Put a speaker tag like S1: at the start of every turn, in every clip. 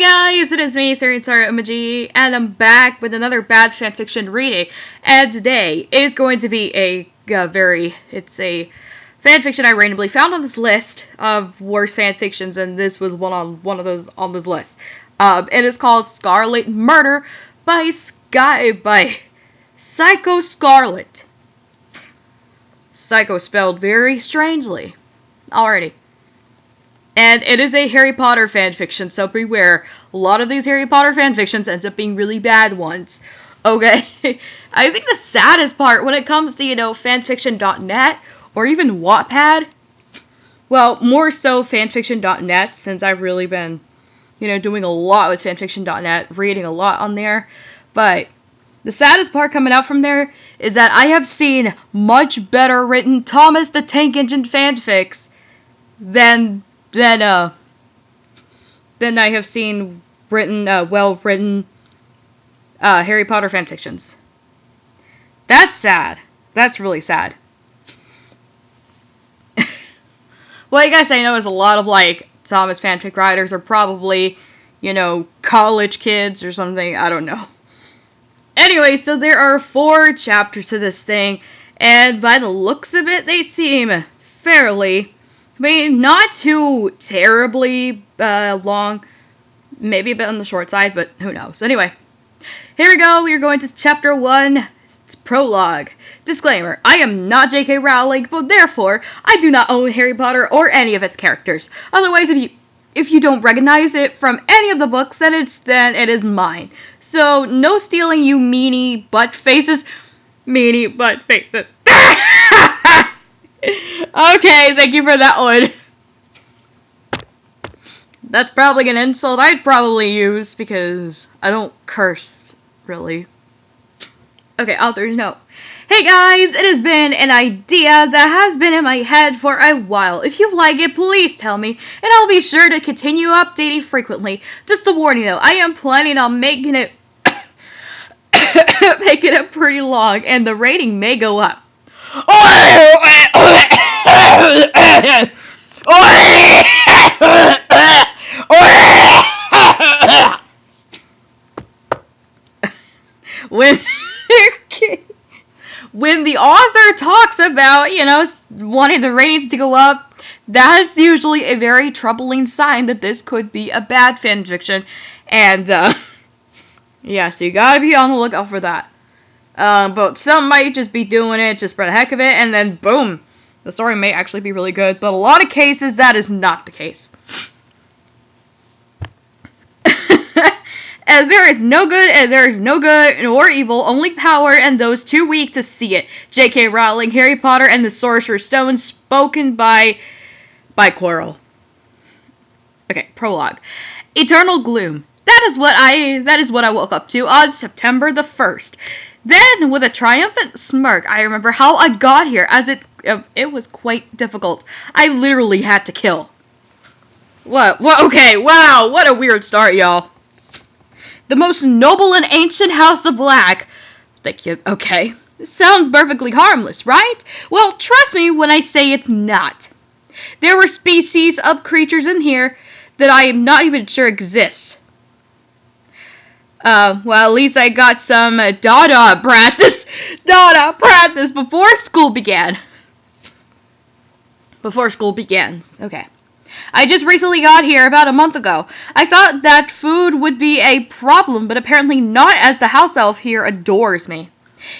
S1: guys, it is me, SearingSorrow, and I'm back with another bad fanfiction reading. And today is going to be a fanfiction I randomly found on this list of worst fanfictions, and this was one of those on this list. It is called Scarlett Murder by Psycho Scarlett. Psycho spelled very strangely. Alrighty. And it is a Harry Potter fanfiction, so beware. A lot of these Harry Potter fanfictions ends up being really bad ones. Okay? I think the saddest part when it comes to, fanfiction.net or even Wattpad, well, more so fanfiction.net, since I've really been, doing a lot with fanfiction.net, reading a lot on there. But the saddest part coming out from there is that I have seen much better written Thomas the Tank Engine fanfics than I have seen well-written Harry Potter fanfictions. That's sad. That's really sad. Well, I guess I know is a lot of, Thomas fanfic writers are probably, college kids or something. I don't know. Anyway, so there are 4 chapters to this thing, and by the looks of it, they seem fairly... not too terribly long. Maybe a bit on the short side, but who knows. Anyway, here we go. We are going to chapter 1. It's prologue. Disclaimer, I am not J.K. Rowling, but therefore, I do not own Harry Potter or any of its characters. Otherwise, if you don't recognize it from any of the books, then it is mine. So, no stealing, you meanie butt faces. Meanie butt faces. Okay, thank you for that one. That's probably an insult I'd probably use, because I don't curse, really. Okay, author's note. Hey guys, it has been an idea that has been in my head for a while. If you like it, please tell me, and I'll be sure to continue updating frequently. Just a warning though, I am planning on making it making it pretty long, and the rating may go up. When the author talks about, wanting the ratings to go up, that's usually a very troubling sign that this could be a bad fanfiction. And, yeah, so you gotta be on the lookout for that. But some might just be doing it just for the heck of it, and then boom, the story may actually be really good. But a lot of cases, that is not the case. And there is no good nor evil, only power, and those too weak to see it. J.K. Rowling, Harry Potter, and the Sorcerer's Stone, spoken by Quirrell. Okay, prologue. Eternal gloom. That is what I woke up to on September the 1st. Then, with a triumphant smirk, I remember how I got here, as it was quite difficult. I literally had to kill. What? Okay, wow, what a weird start, y'all. The most noble and ancient house of Black. Thank you. Okay. Sounds perfectly harmless, right? Well, trust me when I say it's not. There were species of creatures in here that I am not even sure exist. Well, at least I got some Dada practice before school began. Before school begins. Okay. I just recently got here about a month ago. I thought that food would be a problem, but apparently not, as the house elf here adores me.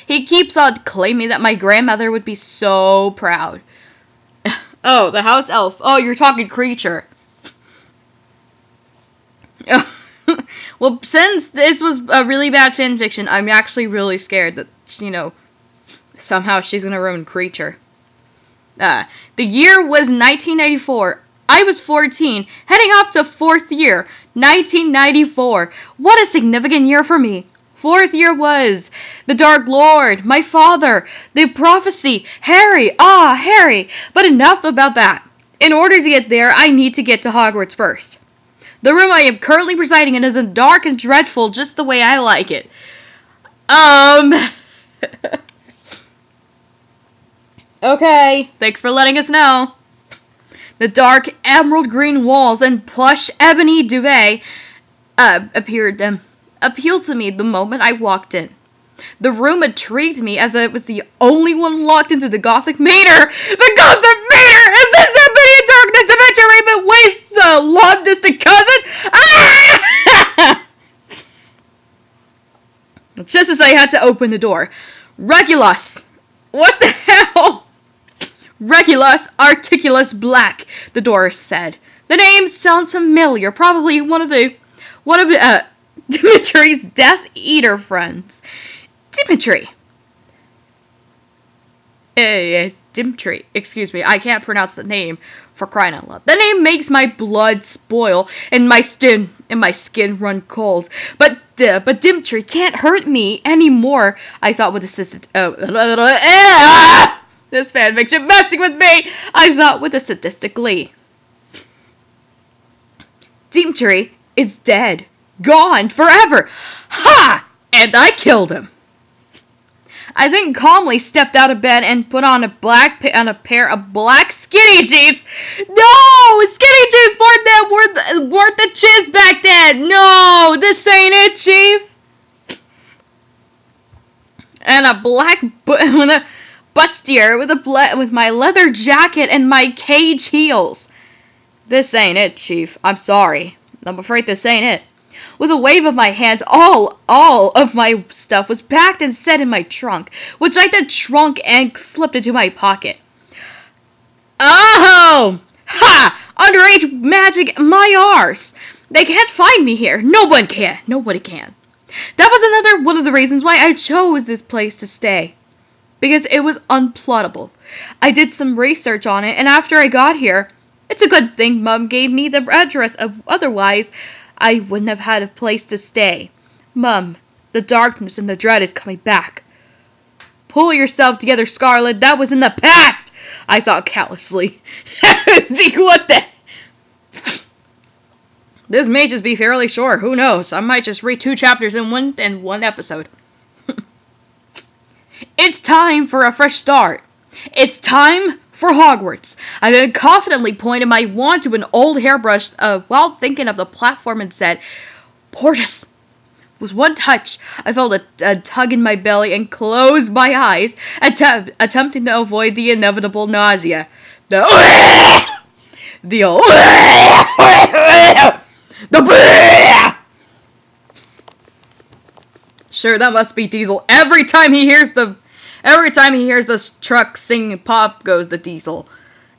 S1: He keeps on claiming that my grandmother would be so proud. Oh, the house elf. Oh, you're talking creature. Well, since this was a really bad fanfiction, I'm actually really scared that, somehow she's gonna ruin creature. The year was 1994. I was 14, heading up to 4th year, 1994. What a significant year for me. 4th year was the Dark Lord, my father, the prophecy, Harry. But enough about that. In order to get there, I need to get to Hogwarts first. The room I am currently residing in is dark and dreadful, just the way I like it. Okay, thanks for letting us know. The dark emerald green walls and plush ebony duvet appealed to me the moment I walked in. The room intrigued me as it was the only one locked into the Gothic Manor. The Gothic Manor! Is this somebody in darkness adventure Raven waits a long distant cousin? Ah! Just as I had to open the door. Regulus! What the hell? Regulus Articulus Black, the door said. The name sounds familiar, probably one of Dimitri's Death Eater friends. Dimitri. Dimitri. Excuse me, I can't pronounce the name for crying out loud. The name makes my blood spoil and my skin run cold. But Dimitri can't hurt me anymore. I thought with assistant. This fanfiction messing with me. I thought with a sadistic glee. Dimitri is dead, gone forever. Ha! And I killed him. I then calmly stepped out of bed and put on a pair of black skinny jeans. No! Skinny jeans weren't the chiz back then! No! This ain't it, Chief! And a black bustier with my leather jacket and my cage heels. This ain't it, Chief. I'm sorry. I'm afraid this ain't it. With a wave of my hand, all of my stuff was packed and set in my trunk, which I then shrunk and slipped into my pocket. Oh! Ha! Underage magic, my arse! They can't find me here. No one can. Nobody can. That was another one of the reasons why I chose this place to stay. Because it was unplottable. I did some research on it, and after I got here, it's a good thing Mum gave me the address, otherwise I wouldn't have had a place to stay. Mum, the darkness and the dread is coming back. Pull yourself together, Scarlett. That was in the past, I thought callously. What the? This may just be fairly short. Who knows? I might just read 2 chapters in one episode. It's time for a fresh start. It's time for Hogwarts. I then confidently pointed my wand to an old hairbrush while thinking of the platform and said, Portus. With one touch, I felt a tug in my belly and closed my eyes, attempting to avoid the inevitable nausea. Sure, that must be Diesel. Every time he hears the truck sing pop goes the Diesel.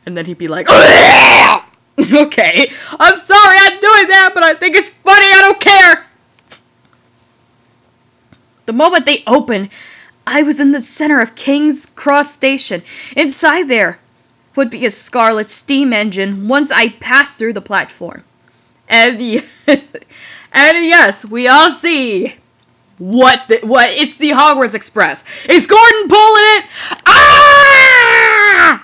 S1: And then he'd be like, okay, I'm sorry I'm doing that, but I think it's funny, I don't care. The moment they opened, I was in the center of King's Cross Station. Inside there would be a Scarlet steam engine once I passed through the platform. And yes, we all see what it's the Hogwarts Express. Is Gordon pulling it? Ah!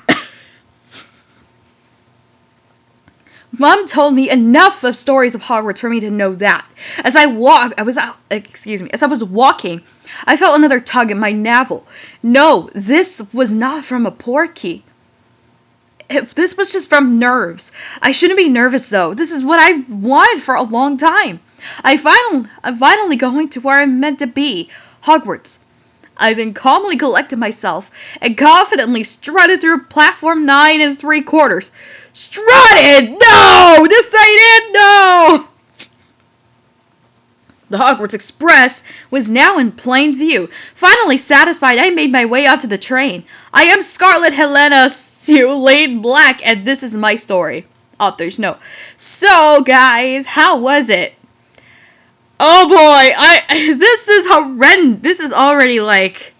S1: Mom told me enough of stories of Hogwarts for me to know that. As I was walking, I felt another tug at my navel. No, this was not from a portkey. This was just from nerves. I shouldn't be nervous though. This is what I wanted for a long time. I'm finally going to where I'm meant to be, Hogwarts. I then calmly collected myself and confidently strutted through platform 9 3/4. Strutted! No! This ain't it! No! The Hogwarts Express was now in plain view. Finally satisfied, I made my way onto the train. I am Scarlett Helena Lane Black, and this is my story. Author's note. So, guys, how was it? Oh boy, this is horrendous. This is already, like,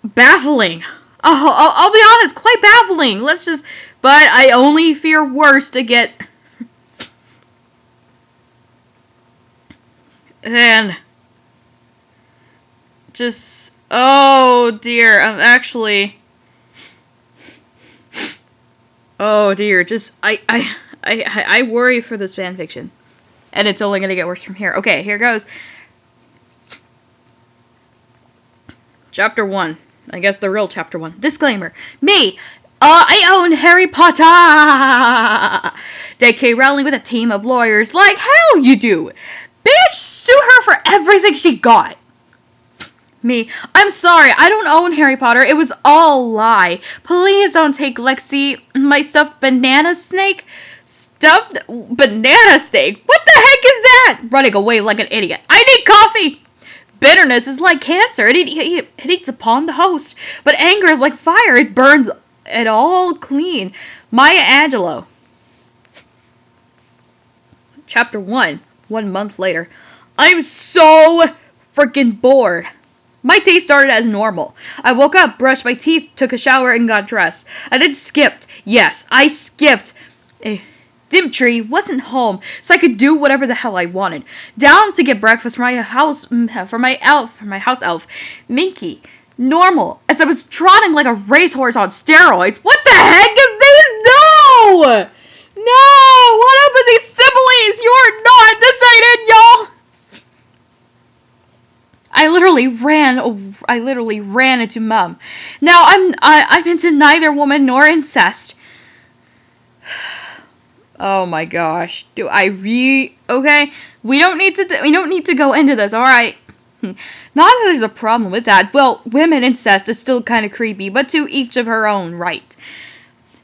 S1: baffling. Oh, I'll be honest, quite baffling. But I only fear worse to get... And... Just... Oh, dear, I'm actually... Oh, dear, I worry for this fanfiction. And it's only going to get worse from here. Okay, here goes. Chapter 1. I guess the real Chapter 1. Disclaimer. Me, I own Harry Potter! J.K. Rowling with a team of lawyers. Like hell you do! Bitch, sue her for everything she got. Me, I'm sorry, I don't own Harry Potter. It was all a lie. Please don't take Lexi, my stuffed banana snake. Stuffed banana snake? What the heck is that? Running away like an idiot. I need coffee! Bitterness is like cancer. It eats upon the host. But anger is like fire. It burns it all clean. Maya Angelou. Chapter 1. 1 month later. I'm so freaking bored. My day started as normal. I woke up, brushed my teeth, took a shower, and got dressed. I then skipped. Yes, I skipped. Dimitri wasn't home, so I could do whatever the hell I wanted. Down to get breakfast for my house elf, Minky. Normal, as I was trotting like a racehorse on steroids. What the heck is this? No! No! What up with these siblings? You are not. This ain't it, y'all. I literally ran into Mom. Now I'm into neither woman nor incest. Oh my gosh. Do I okay? We don't need to go into this, alright? Not that there's a problem with that. Well, women incest is still kind of creepy, but to each of her own right.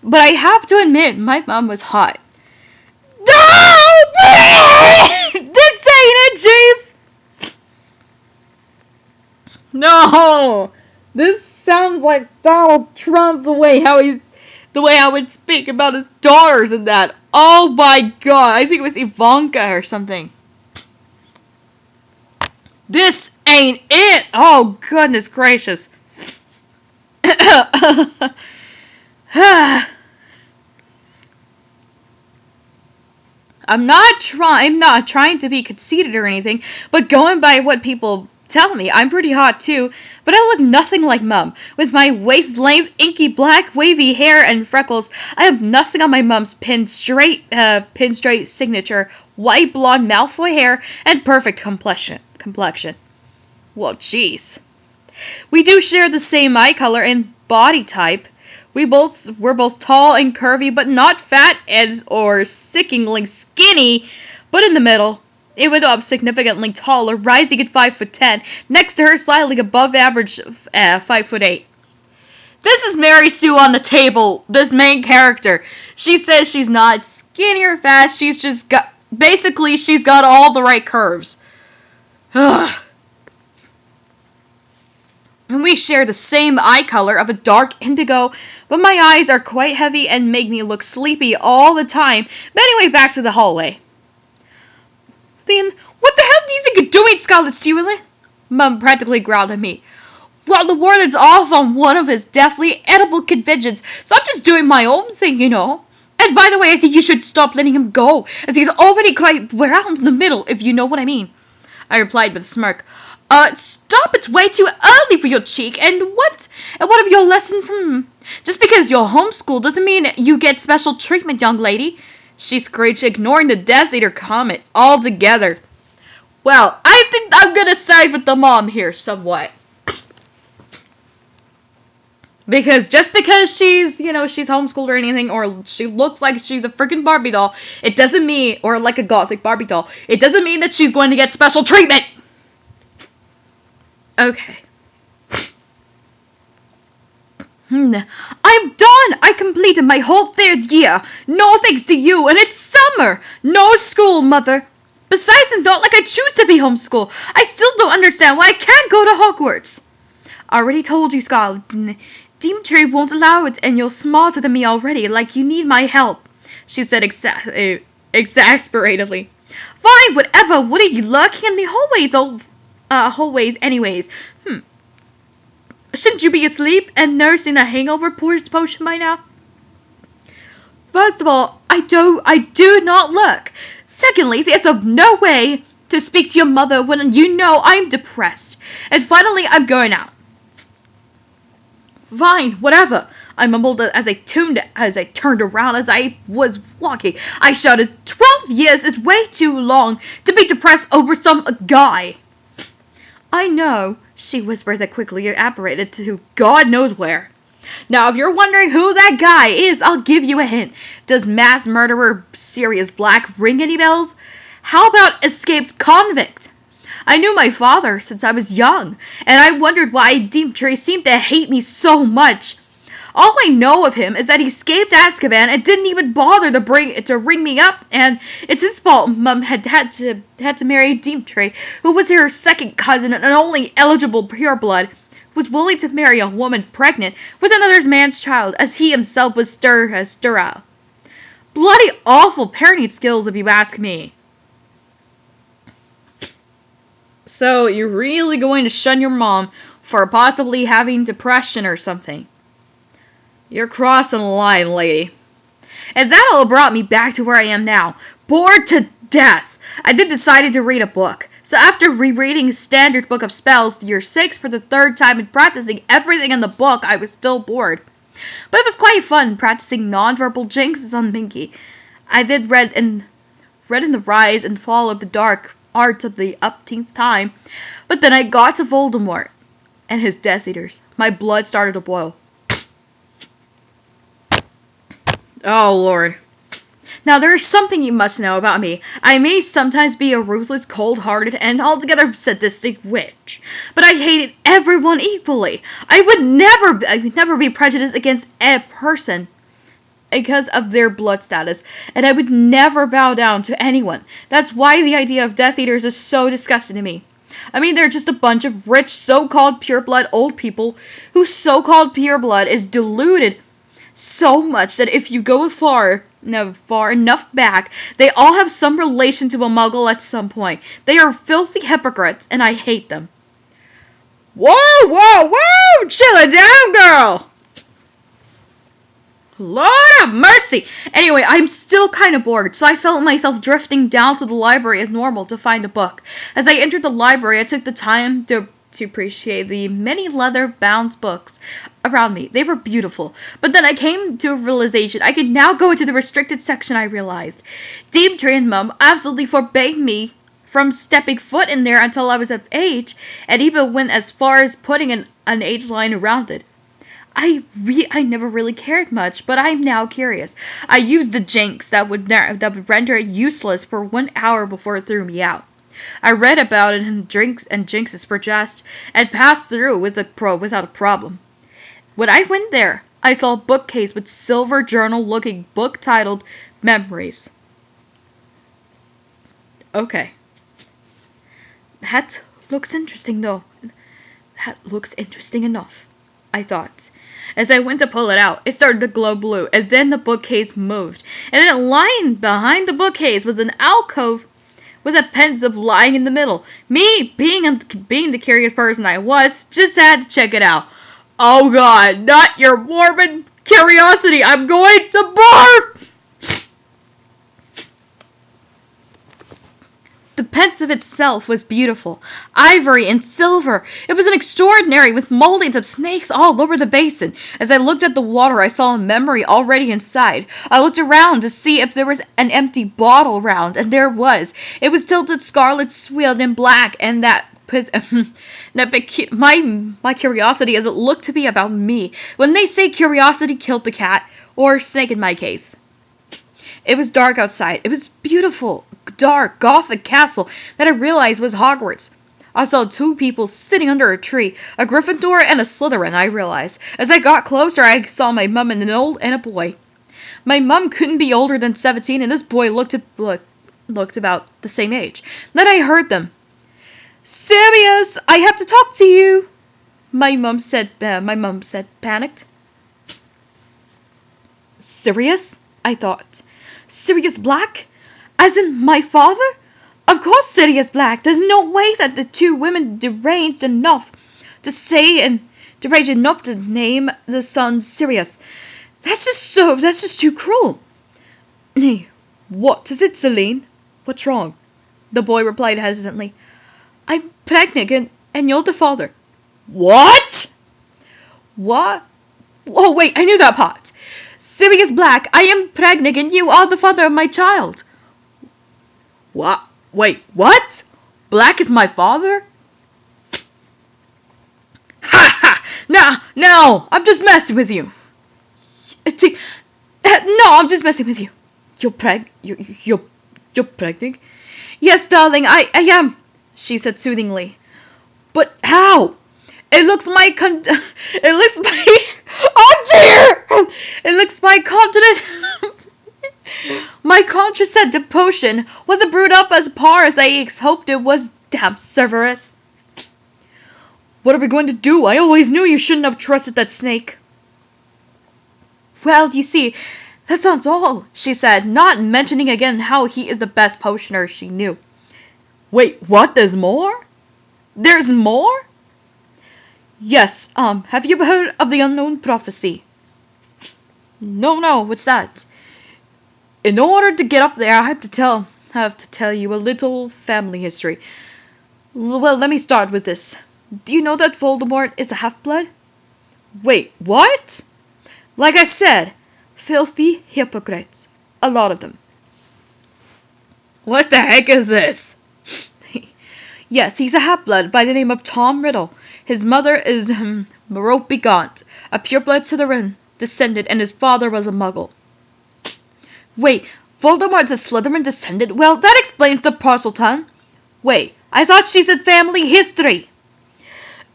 S1: But I have to admit, my mom was hot. No! This ain't it, Chief! No! This sounds like Donald Trump, the way I would speak about his daughters and that. Oh my god, I think it was Ivanka or something. This ain't it! Oh, goodness gracious. I'm not trying to be conceited or anything, but going by what people tell me, I'm pretty hot too, but I look nothing like Mum. With my waist-length, inky black, wavy hair and freckles, I have nothing on my Mum's pin straight signature, white blonde Malfoy hair, and perfect complexion. Well, jeez. We do share the same eye color and body type. We're both tall and curvy, but not fat or sickeningly skinny, but in the middle. Even though I'm significantly taller, rising at 5'10", next to her slightly above average 5'8". This is Mary Sue on the table, this main character. She says she's not skinny or fat, she's got all the right curves. Ugh. And we share the same eye color of a dark indigo, but my eyes are quite heavy and make me look sleepy all the time. But anyway, back to the hallway. Then, what the hell do you think you're doing, Scarlett Sewell? Mum practically growled at me. Well, the warden's off on one of his deathly edible conventions, so I'm just doing my own thing, you know. And by the way, I think you should stop letting him go, as he's already quite round in the middle, if you know what I mean. I replied with a smirk. Stop, it's way too early for your cheek, and what of your lessons, Just because you're homeschooled doesn't mean you get special treatment, young lady. She screeched, ignoring the Death Eater comment altogether. Well, I think I'm gonna side with the mom here somewhat. Because just because she's homeschooled or anything, or she looks like she's a freaking Barbie doll, it doesn't mean, or like a gothic Barbie doll, it doesn't mean that she's going to get special treatment! Okay. I'm done! I completed my whole 3rd year! No thanks to you, and it's summer! No school, Mother! Besides, it's not like I choose to be homeschooled. I still don't understand why I can't go to Hogwarts. I already told you, Scarlett. Dimitri won't allow it, and you're smarter than me already, like you need my help, she said exasperatedly. Fine, whatever. What are you lurking in the hallways anyways? Shouldn't you be asleep and nursing a hangover potion by now? First of all, I do not look. Secondly, there's no way to speak to your mother when you know I'm depressed. And finally, I'm going out. Fine, whatever, I mumbled as I turned around as I was walking. I shouted, 12 years is way too long to be depressed over some guy. I know, she whispered that quickly evaporated to God knows where. Now, if you're wondering who that guy is, I'll give you a hint. Does mass murderer Sirius Black ring any bells? How about escaped convict? I knew my father since I was young, and I wondered why Dimitri seemed to hate me so much. All I know of him is that he escaped Azkaban and didn't even bother to ring me up, and it's his fault Mum had to marry Dimitri, who was her second cousin and only eligible pureblood, who was willing to marry a woman pregnant with another man's child, as he himself was sterile. Bloody awful parenting skills, if you ask me. So, you're really going to shun your mom for possibly having depression or something? You're crossing the line, lady. And that all brought me back to where I am now, bored to death. I then decided to read a book. So after rereading Standard Book of Spells, Year 6, for the third time and practicing everything in the book, I was still bored. But it was quite fun practicing nonverbal jinxes on Minky. I then read in the Rise and Fall of the Dark Art of the Upteenth Time. But then I got to Voldemort and his Death Eaters. My blood started to boil. Oh, Lord. Now, there is something you must know about me. I may sometimes be a ruthless, cold-hearted, and altogether sadistic witch, but I hated everyone equally. I would never be prejudiced against a person because of their blood status, and I would never bow down to anyone. That's why the idea of Death Eaters is so disgusting to me. I mean, they're just a bunch of rich, so-called pureblood old people whose so-called pureblood is diluted so much that if you go far enough back, they all have some relation to a muggle at some point. They are filthy hypocrites, and I hate them. Whoa, whoa, whoa! Chill it down, girl! Lord have mercy! Anyway, I'm still kind of bored, so I felt myself drifting down to the library as normal to find a book. As I entered the library, I took the time to appreciate the many leather-bound books around me. They were beautiful. But then I came to a realization. I could now go into the restricted section, I realized. Dimitri and Mum absolutely forbade me from stepping foot in there until I was of age, and even went as far as putting an age line around it. I never really cared much, but I'm now curious. I used the jinx that would render it useless for 1 hour before it threw me out. I read about it in Drinks and Jinxes for Jest, and passed through without a problem. When I went there, I saw a bookcase with silver journal-looking book titled Memories. Okay. That looks interesting, though. That looks interesting enough, I thought. As I went to pull it out, it started to glow blue, and then the bookcase moved. And then lying behind the bookcase was an alcove with a pensive lying in the middle. Me, being the curious person I was, just had to check it out. Oh God, not your morbid curiosity. I'm going to barf! The pensive itself was beautiful, ivory and silver. It was an extraordinary, with moldings of snakes all over the basin. As I looked at the water, I saw a memory already inside. I looked around to see if there was an empty bottle around, and there was. It was tilted scarlet, swilled in black, and my curiosity as it looked to be about me. When they say curiosity killed the cat, or snake in my case. It was dark outside. It was beautiful, dark, gothic castle that I realized was Hogwarts. I saw two people sitting under a tree, a Gryffindor and a Slytherin, I realized. As I got closer, I saw my mum and an old and a boy. My mum couldn't be older than 17, and this boy looked about the same age. Then I heard them. Sirius, I have to talk to you, my mum said, panicked. Sirius? I thought. Sirius Black? As in my father? Of course Sirius Black. There's no way that the two women deranged enough to name the son Sirius. That's just too cruel. What is it, Celine? What's wrong? The boy replied hesitantly. I'm pregnant and you're the father. What? What? Oh, wait, I knew that part. Sirius Black, I am pregnant and you are the father of my child. What? Wait, what? Black is my father? Ha ha! No, I'm just messing with you. No, I'm just messing with you. You're pregnant? Yes, darling, I am, she said soothingly. But how? It looks my oh dear! It looks my continent. My contraceptive potion wasn't brewed up as par as I hoped it was. Damn Cerberus. What are we going to do? I always knew you shouldn't have trusted that snake. Well, you see, that sounds all, she said, not mentioning again how he is the best potioner she knew. Wait, what? There's more? There's more? Yes, have you heard of the unknown prophecy? No, what's that? In order to get up there, I have to tell you a little family history. Well, let me start with this. Do you know that Voldemort is a half-blood? Wait, what? Like I said, filthy hypocrites. A lot of them. What the heck is this? Yes, he's a half-blood by the name of Tom Riddle. His mother is Merope Gaunt, a pureblood Slytherin descendant, and his father was a muggle. Wait, Voldemort's a Slytherin descendant? Well, that explains the Parseltongue. Wait, I thought she said family history.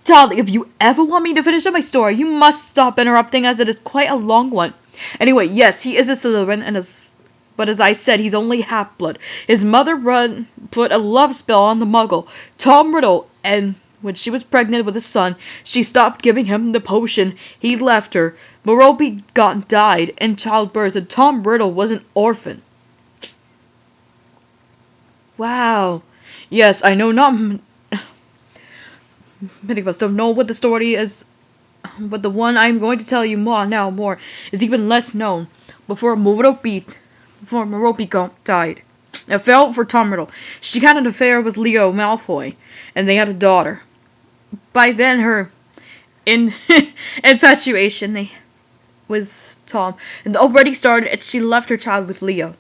S1: Darling, if you ever want me to finish up my story, you must stop interrupting, as it is quite a long one. Anyway, yes, he is a Slytherin, but as I said, he's only half-blood. His mother put a love spell on the muggle, Tom Riddle, and when she was pregnant with his son, she stopped giving him the potion. He left her. Merope Gaunt died in childbirth, and Tom Riddle was an orphan. Wow. Yes, I know not many of us don't know what the story is, but the one I'm going to tell you more is even less known. Before Merope Gaunt died, it fell for Tom Riddle. She had an affair with Leo Malfoy, and they had a daughter. By then, her infatuation with Tom had already started, and she left her child with Leo.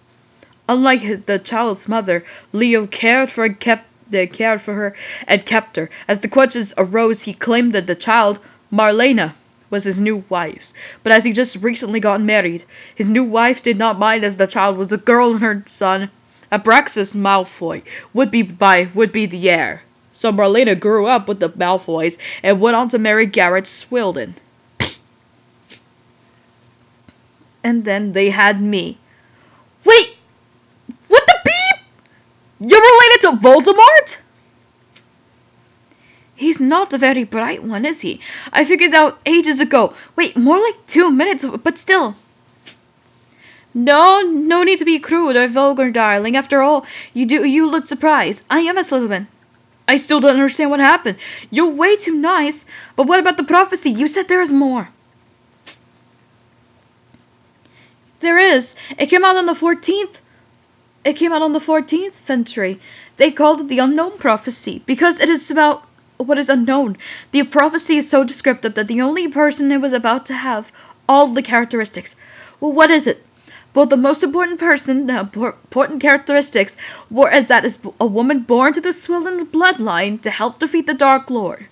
S1: Unlike the child's mother, Leo cared for her and kept her. As the questions arose, he claimed that the child, Marlena, was his new wife's. But as he just recently got married, his new wife did not mind, as the child was a girl and her son, Abraxas Malfoy, would be the heir. So Marlena grew up with the Malfoys and went on to marry Garrett Swilden. And then they had me. Wait! What the beep? You're related to Voldemort? He's not a very bright one, is he? I figured out ages ago. Wait, more like 2 minutes, but still. No need to be crude or vulgar, darling. After all, you look surprised. I am a Slytherin. I still don't understand what happened. You're way too nice. But what about the prophecy? You said there is more. There is. It came out on the 14th century. They called it the unknown prophecy because it is about what is unknown. The prophecy is so descriptive that the only person it was about to have all the characteristics. Well, what is it? Well, the most important characteristics were as that is a woman born to the Swilden bloodline to help defeat the Dark Lord.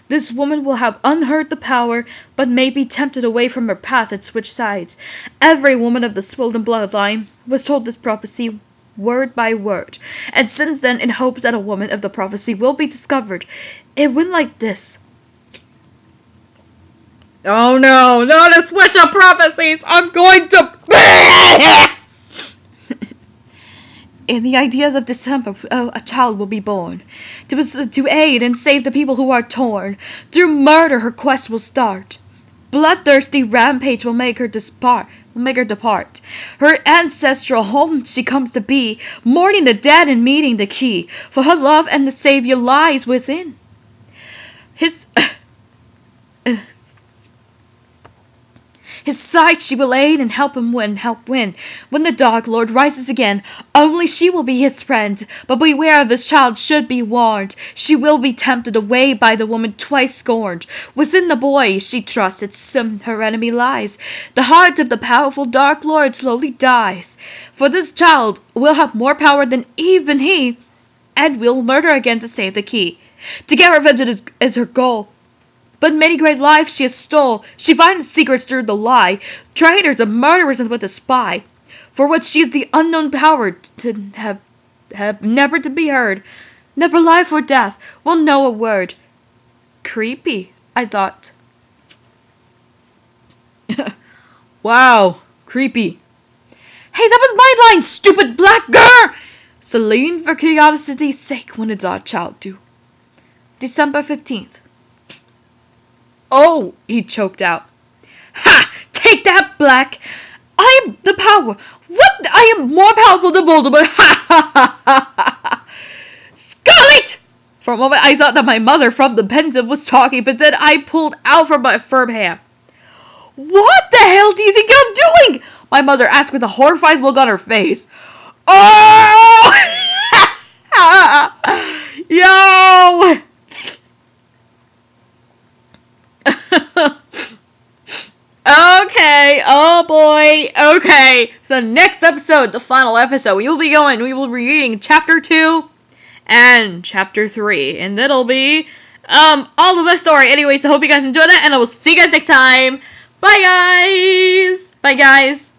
S1: This woman will have unheard the power, but may be tempted away from her path and switch sides. Every woman of the Swilden bloodline was told this prophecy word by word, and since then, in hopes that a woman of the prophecy will be discovered, it went like this. Oh no, not a switch of prophecies! I'm going to... In the ideas of December, a child will be born. To aid and save the people who are torn. Through murder, her quest will start. Bloodthirsty rampage will make her depart. Her ancestral home she comes to be, mourning the dead and meeting the key. For her love and the Savior lies within. His side she will aid and help win. When the Dark Lord rises again, only she will be his friend. But beware of this child should be warned. She will be tempted away by the woman twice scorned. Within the boy she trusted, her enemy lies. The heart of the powerful Dark Lord slowly dies. For this child will have more power than even he, and will murder again to save the key. To get revenge is her goal. But many great lives she has stole. She finds secrets through the lie. Traitors and murderers and with a spy. For what she is the unknown power to have never to be heard. Never life or death will know a word. Creepy, I thought. Wow, creepy. Hey, that was my line, stupid black girl! Celine, for curiosity's sake, when did our child do? December 15th. Oh, he choked out. Ha! Take that, Black! I am the power. What? I am more powerful than Voldemort. Ha ha ha ha ha! Scarlett! For a moment, I thought that my mother from the pensive was talking, but then I pulled out from my firm hand. What the hell do you think you're doing? My mother asked with a horrified look on her face. Oh! Yo! Okay, oh boy, okay. So next episode, the final episode, we will be reading chapter 2 and chapter 3. And that'll be, all of the story. Anyway, so hope you guys enjoyed that, and I will see you guys next time. Bye, guys! Bye, guys!